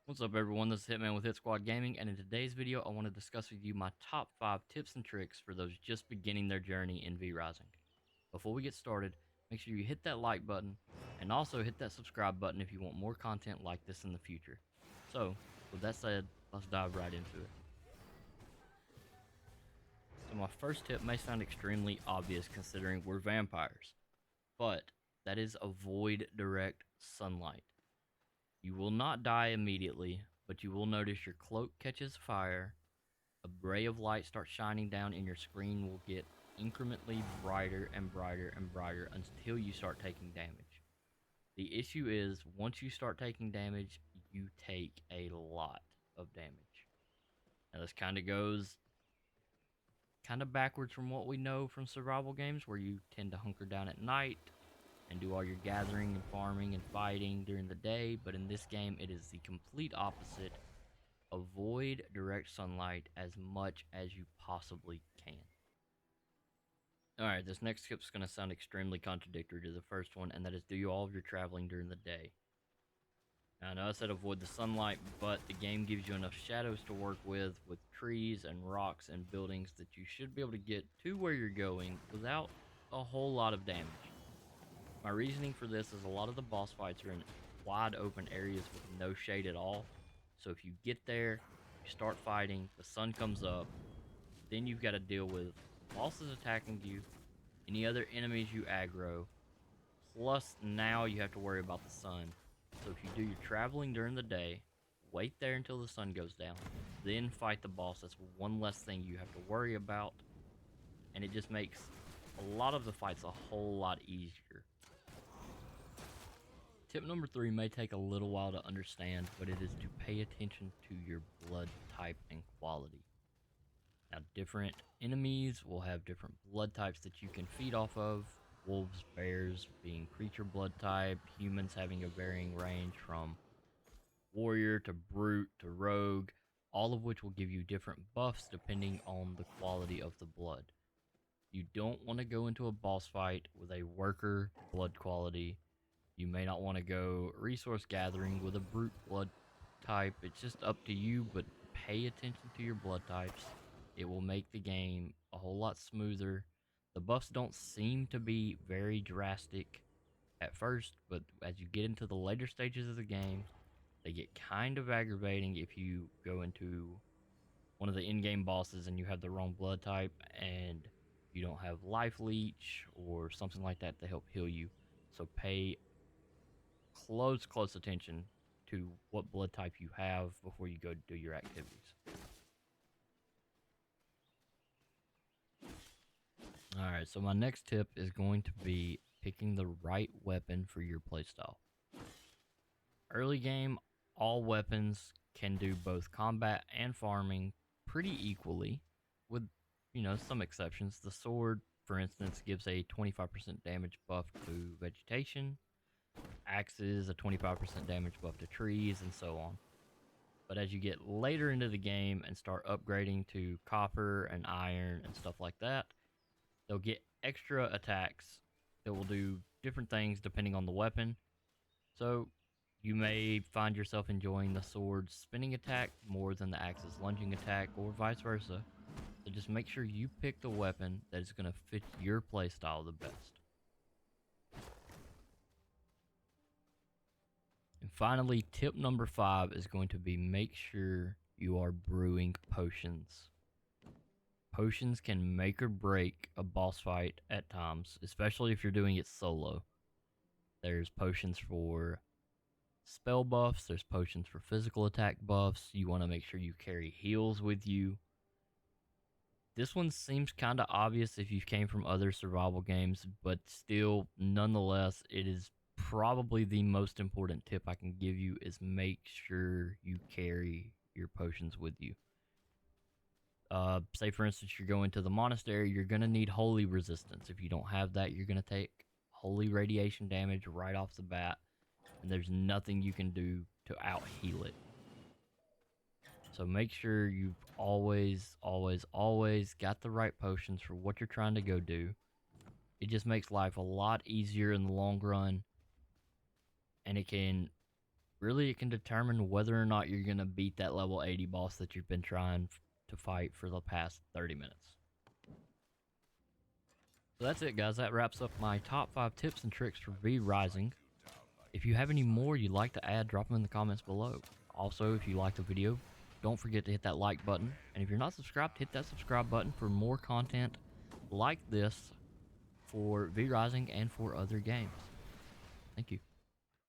What's up everyone, this is Hitman with HitSquad Gaming, and in today's video I want to discuss with you my top 5 tips and tricks for those just beginning their journey in V-Rising. Before we get started, make sure you hit that like button, and also hit that subscribe button if you want more content like this in the future. So, with that said, let's dive right into it. So my first tip may sound extremely obvious considering we're vampires, but that is avoid direct sunlight. You will not die immediately, but you will notice your cloak catches fire, a ray of light starts shining down, and your screen will get incrementally brighter and brighter and brighter until you start taking damage. The issue is, once you start taking damage, you take a lot of damage. Now this kind of goes backwards from what we know from survival games, where you tend to hunker down at night and do all your gathering and farming and fighting during the day, but in this game it is the complete opposite. Avoid direct sunlight as much as you possibly can. Alright, this next tip is going to sound extremely contradictory to the first one, and that is do all of your traveling during the day. Now, I know I said avoid the sunlight, but the game gives you enough shadows to work with trees and rocks and buildings, that you should be able to get to where you're going without a whole lot of damage. My reasoning for this is a lot of the boss fights are in wide open areas with no shade at all. So if you get there, you start fighting, the sun comes up, then you've got to deal with bosses attacking you, any other enemies you aggro, plus now you have to worry about the sun. So if you do your traveling during the day, wait there until the sun goes down, then fight the boss, that's one less thing you have to worry about, and it just makes a lot of the fights a whole lot easier. Tip number 3 may take a little while to understand, but it is to pay attention to your blood type and quality. Now, different enemies will have different blood types that you can feed off of. Wolves, bears being creature blood type, humans having a varying range from warrior to brute to rogue, all of which will give you different buffs depending on the quality of the blood. You don't want to go into a boss fight with a worker blood quality. You may not want to go resource gathering with a brute blood type. It's just up to you, but pay attention to your blood types. It will make the game a whole lot smoother. The buffs don't seem to be very drastic at first, but as you get into the later stages of the game, they get kind of aggravating if you go into one of the in-game bosses and you have the wrong blood type and you don't have life leech or something like that to help heal you. So pay close attention to what blood type you have before you go do your activities. Alright, so my next tip is going to be picking the right weapon for your playstyle. Early game, all weapons can do both combat and farming pretty equally, with, some exceptions. The sword, for instance, gives a 25% damage buff to vegetation, axes a 25% damage buff to trees, and so on. But as you get later into the game and start upgrading to copper and iron and stuff like that, they'll get extra attacks that will do different things depending on the weapon. So you may find yourself enjoying the sword's spinning attack more than the axe's lunging attack, or vice versa. So just make sure you pick the weapon that is going to fit your playstyle the best. And finally, tip number 5 is going to be make sure you are brewing potions. Potions can make or break a boss fight at times, especially if you're doing it solo. There's potions for spell buffs, there's potions for physical attack buffs. You want to make sure you carry heals with you. This one seems kind of obvious if you came from other survival games, but still, nonetheless, it is probably the most important tip I can give you, is make sure you carry your potions with you. Say for instance, you're going to the monastery, you're going to need holy resistance. If you don't have that, you're going to take holy radiation damage right off the bat, and there's nothing you can do to out heal it. So make sure you've always got the right potions for what you're trying to go do. It just makes life a lot easier in the long run, and it can Really, it can determine whether or not you're going to beat that level 80 boss that you've been trying to fight for the past 30 minutes. So that's it, guys. That wraps up my top 5 tips and tricks for V-Rising. If you have any more you'd like to add, drop them in the comments below. Also, if you liked the video, don't forget to hit that like button. And if you're not subscribed, hit that subscribe button for more content like this for V-Rising and for other games. Thank you.